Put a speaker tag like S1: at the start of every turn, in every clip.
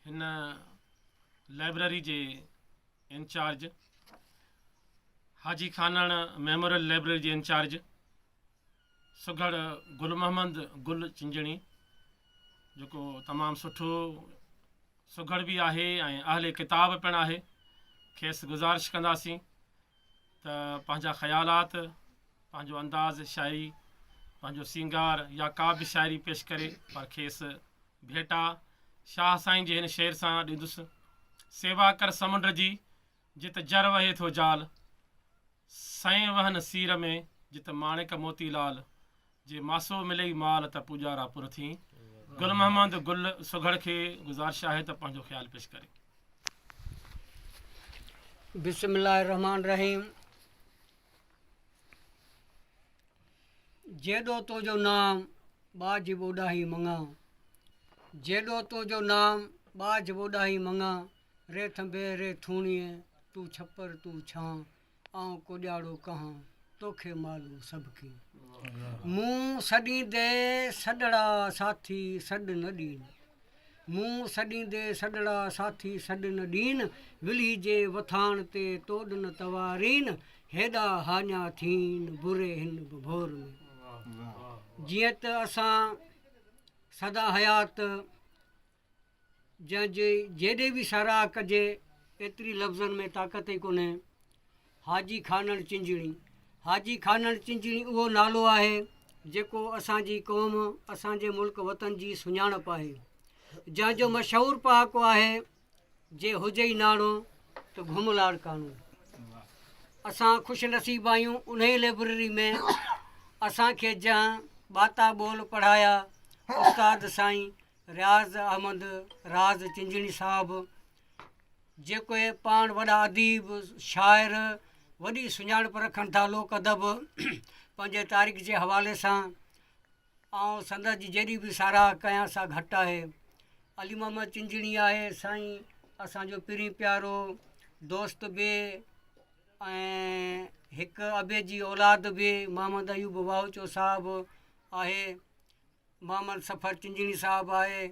S1: हिन लाइब्रेरी जे इंचार्ज हाजी खानण memorial library जे in charge सुघड़ गुल मोहम्मद गुल चिंजणी जेको तमामु सुठो सुघड़ बि आहे ऐं अहले किताब पिणु आहे। खेसि गुज़ारिश कंदासीं त पंहिंजा ख़यालात, पंहिंजो अंदाज़ शाइरी, पंहिंजो सींगार या का बि शाइरी पेश करे पर खेसि भेटा शाह साईं जे हिन शेर सां ॾींदुसि। सेवा कर समुंड जी जित जर वहे थो जाल, सैं वहन सीर में जित माणिक मोती लाल, जे मासो मिले माल त पुॼारा पुर थी। गुल मोहम्मद गुल सुघड़ खे गुज़ारिश आहे त पंहिंजो ख़्यालु पेश करे।
S2: बिस्मिल्लाहिर्रहमानिर्रहीम। जेॾो तुंहिंजो नाम बाज ॿोॾाही मङा, जेॾो तुंहिंजो नाम बाज ॿोॾाही मङा, रे थंबे रे थूणीअ तूं छपर तूं छां, आऊं कोॼाड़ो कहां तोखे मालूम सभु खे। मूं सॾींदे सॾड़ा साथी सॾ न ॾीन, मूं सॾींदे सॾड़ा साथी सॾ न ॾीन, विली जे वथाण ते तोॾन तवारीन, हेॾा हाञा थीन बुरे हिन भोर में। जीअं त असां सदा हयात जंहिंजे जेॾे बि साराह कजे एतिरी लफ़्ज़नि में ताक़त ई कोन्हे। हाजी खानण चिंजणी, हाजी खानण चिंजणी उहो नालो आहे जेको असांजी क़ौम, असांजे मुल्क वतन जी सुञाणप आहे, जंहिंजो मशहूरु पहाको आहे जे हुजे ई नाणो त घुमलाड़ काणो। असां ख़ुशि नसीब आहियूं उन लाइब्रेरी में असांखे जंहिं बाता ॿोल पढ़ाया उस्ताद साईं रियाज़ अहमद राज़ चिंजणी साहिबु, जेके पाण वॾा अदीब शाइर वॾी सुञाणप रखनि था लोक अदब पंहिंजे तारीख़ जे हवाले सां। ऐं संदसि जी जहिड़ी बि साराह कयां सां घटि आहे। अली मोहम्मद चिंजणी आहे साईं असांजो पहिरीं प्यारो दोस्त बि ऐं हिकु अबे जी औलाद बि मोहम्मद अयूब वाहूचो साहिबु आहे, मोहम्मद सफ़र चिंजणी साहिबु आहे,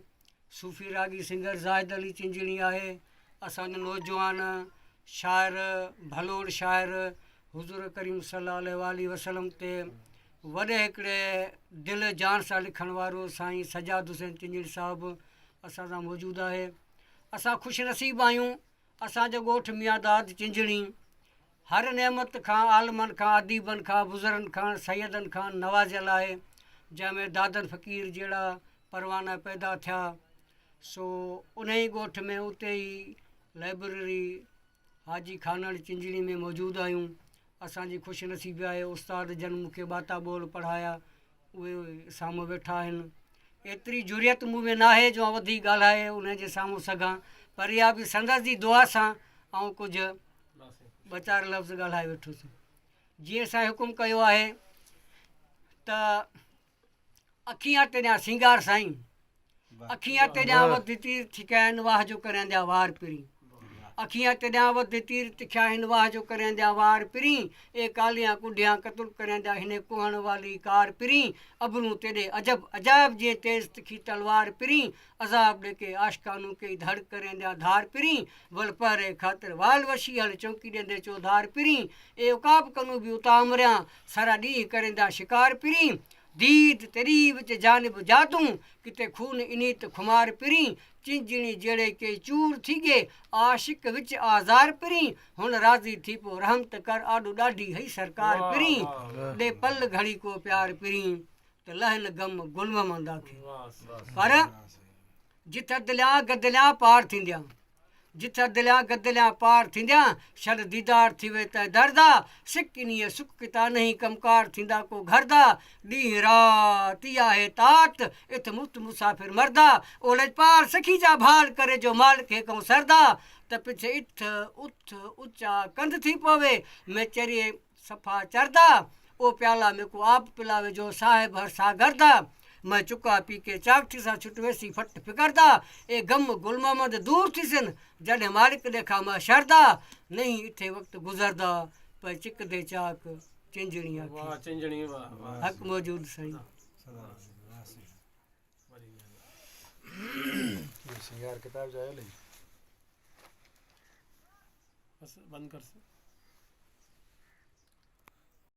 S2: सूफ़ी रागी सिंगर ज़ाहिद अली चिंजणी आहे, असांजो नौजवान शाइर भलोड़ शाइर हुज़ूर करीम सल्लल्लाहु अलैहि वसल्लम ते वॾे हिकिड़े दिलि जान सां लिखण वारो साईं सजाद हुसैन चिंजणी साहिबु असां सां मौजूदु आहे। असां ख़ुशि नसीब आहियूं, असांजो ॻोठु मियादाद चिंजणी हर नेमत खां, आलमनि खां, अदीबनि खां, बुज़ुर्गनि खां, सैदनि खां नवाज़ियल आहे, जंहिंमें दादन फ़क़ीर जहिड़ा परवाना पैदा थिया। सो उन ई ॻोठ में उते ई लाइब्रेरी हाजी खानण चिंजणी में मौजूदु आहियूं। असांजी ख़ुशि नसीबी आहे उस्ताद जन मूंखे बाता ॿोल पढ़ाया उहे साम्हूं वेठा आहिनि। एतिरी जुरियत मूं में न आहे जो वधीक ॻाल्हाए उन जे साम्हूं सघां, पर इहा बि संदसि जी दुआ सां ऐं कुझु ॿ चारि लफ़्ज़ ॻाल्हाए वेठुसि। जीअं असां हुकुम कयो आहे त अखियां तेरियां सिंगार साईं, अखियां तेरियां वधि तीर थिका आहिनि वाह जो करियांदिया वार पिरी, अखियां तेरियां वधि तीर तिखिया आहिनि वाह जो करियांदिया वार पिरी, ए कालियां कुॾियां कतुल करियांदिया हिन कुहण वाली कार पिरी, अबरू तेॾे अजब अजाब जीअं तेज़ तिखी तलवार पिरी, अज़ाब ॾेके आशिकानू के धड़ करियांदिया धार पिरी, वल पहरे ख़ातिर वाल वशी हल चौकी ॾेंदे चौधार पिरी, ए उकाब कनू बि उता उमरियां सारा ॾींहं करियांदिया शिकार पिरी, दीद तेरी विच जानिब जादू किते खून इनीत खुमार पिरी, चिंजणी जहिड़े के चूर थी गे आशिक विच आज़ार पिरी, हुन राज़ी थी पो रहमत कर आॾो ॾाढी हई सरकार पिरी, ॾे पल घड़ी को प्यार पिरी त लहन गम गुल मोहम्मद खे। पर जिथे दिलियां गदिलियां पार थींदियां, जिथे दिलियां गदिलियां पार थींदियां, छॾ दीदार थी वे त दर्दा, सिक इन्हीअ सुख किता नहीं कमकार थींदा को घरदा, ॾींहुं राति इहा आहे तात इथ मुफ़्त मुसाफ़िर मरदा, ओ लजपाल सखी जा भाल करे जो माल खे कहूं सरदा, त पिछ इथ उथ ऊचा कंध थी पवे मैं चरिए सफ़ा चरदा, ओ प्याला में को आप पिलावे जो साहिब हर सागरदा, मैं चुका पी के चाकठी सां छुट वेसी फट फिकरदा, ए गम गुल मोहम्मद दूर थिसन जॾहिं मालिक ॾेखां मां शरदा, नहीं इथे वक़्तु गुज़रदा पर चिक दे चाक चिंजणी हक़ मौजूद साईं।
S3: यार किताब जाए ले
S1: बस बंद कर से